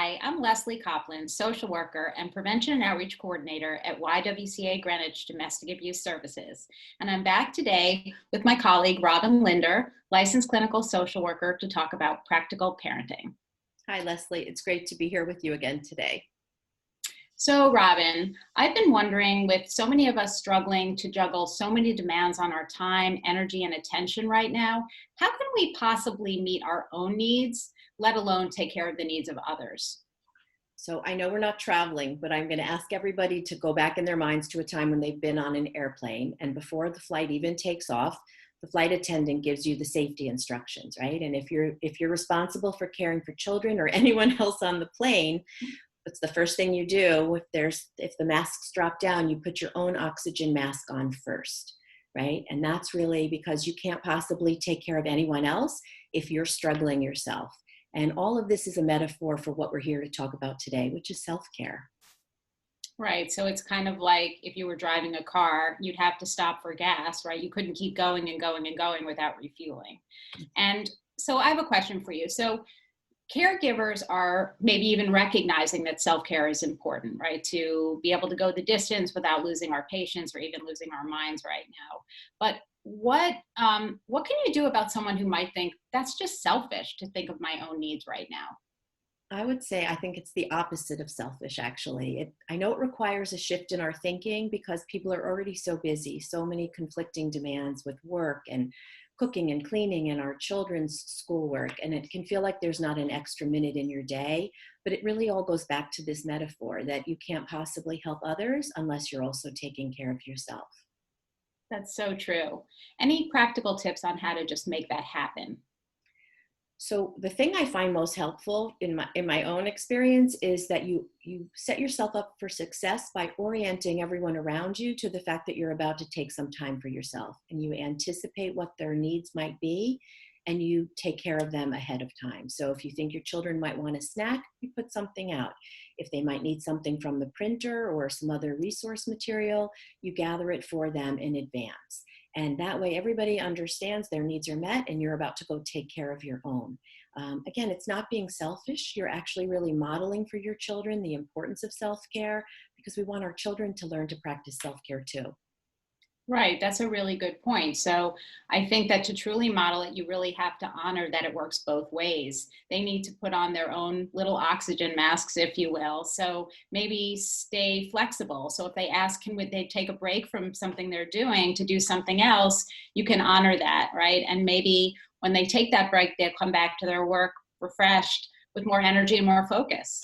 Hi, I'm Leslie Copeland, social worker and prevention and outreach coordinator at YWCA Greenwich Domestic Abuse Services. And I'm back today with my colleague, Robin Linder, licensed clinical social worker, to talk about practical parenting. Hi, Leslie. It's great to be here with you again today. So, Robin, I've been wondering, with so many of us struggling to juggle so many demands on our time, energy, and attention right now, how can we possibly meet our own needs, let alone take care of the needs of others? So I know we're not traveling, but I'm going to ask everybody to go back in their minds to a time when they've been on an airplane, and before the flight even takes off, the flight attendant gives you the safety instructions, right? And if you're responsible for caring for children or anyone else on the plane, what's the first thing you do? If the masks drop down, you put your own oxygen mask on first, right? And that's really because you can't possibly take care of anyone else if you're struggling yourself. And all of this is a metaphor for what we're here to talk about today, which is self-care. Right. So it's kind of like if you were driving a car, you'd have to stop for gas, right? You couldn't keep going and going and going without refueling. And so I have a question for you. So caregivers are maybe even recognizing that self-care is important, right? To be able to go the distance without losing our patience or even losing our minds right now. But what can you do about someone who might think that's just selfish to think of my own needs right now? I would say I think it's the opposite of selfish, actually. I know it requires a shift in our thinking because people are already so busy, so many conflicting demands with work and cooking and cleaning and our children's schoolwork. And it can feel like there's not an extra minute in your day, but it really all goes back to this metaphor that you can't possibly help others unless you're also taking care of yourself. That's so true. Any practical tips on how to just make that happen? So the thing I find most helpful in my own experience is that you set yourself up for success by orienting everyone around you to the fact that you're about to take some time for yourself, and you anticipate what their needs might be and you take care of them ahead of time. So if you think your children might want a snack, you put something out. If they might need something from the printer or some other resource material, you gather it for them in advance. And that way, everybody understands their needs are met and you're about to go take care of your own. Again, it's not being selfish. You're actually really modeling for your children the importance of self-care because we want our children to learn to practice self-care too. Right, that's a really good point. So I think that to truly model it, you really have to honor that it works both ways. They need to put on their own little oxygen masks, if you will. So maybe stay flexible. So if they ask, they take a break from something they're doing to do something else, you can honor that, right? And maybe when they take that break, they'll come back to their work refreshed with more energy and more focus.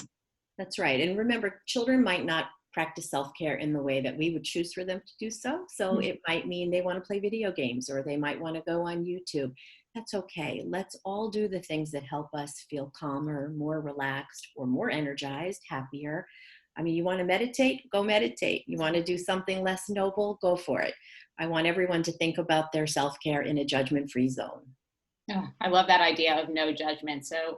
That's right. And remember, children might not practice self-care in the way that we would choose for them to do so. So it might mean they want to play video games or they might want to go on YouTube. That's okay. Let's all do the things that help us feel calmer, more relaxed, or more energized, happier. I mean, you want to meditate? Go meditate. You want to do something less noble? Go for it. I want everyone to think about their self-care in a judgment-free zone. Oh, I love that idea of no judgment. So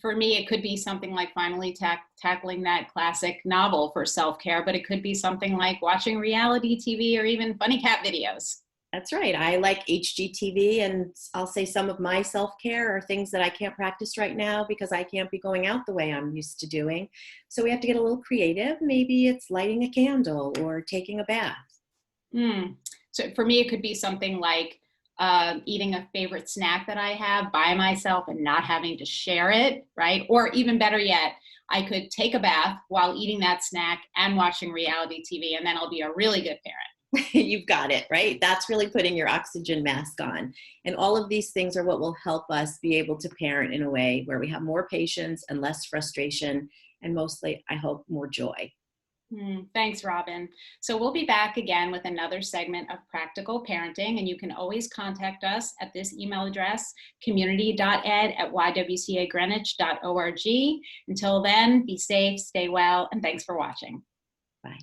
for me, it could be something like finally tackling that classic novel for self-care, but it could be something like watching reality TV or even funny cat videos. That's right. I like HGTV, and I'll say some of my self-care are things that I can't practice right now because I can't be going out the way I'm used to doing. So we have to get a little creative. Maybe it's lighting a candle or taking a bath. Mm. So for me, it could be something like eating a favorite snack that I have by myself and not having to share it, right? Or even better yet, I could take a bath while eating that snack and watching reality TV, and then I'll be a really good parent. You've got it, right? That's really putting your oxygen mask on. And all of these things are what will help us be able to parent in a way where we have more patience and less frustration, and mostly, I hope, more joy. Thanks, Robin. So we'll be back again with another segment of Practical Parenting, and you can always contact us at this email address, community.ed@ywcagreenwich.org. Until then, be safe, stay well, and thanks for watching. Bye.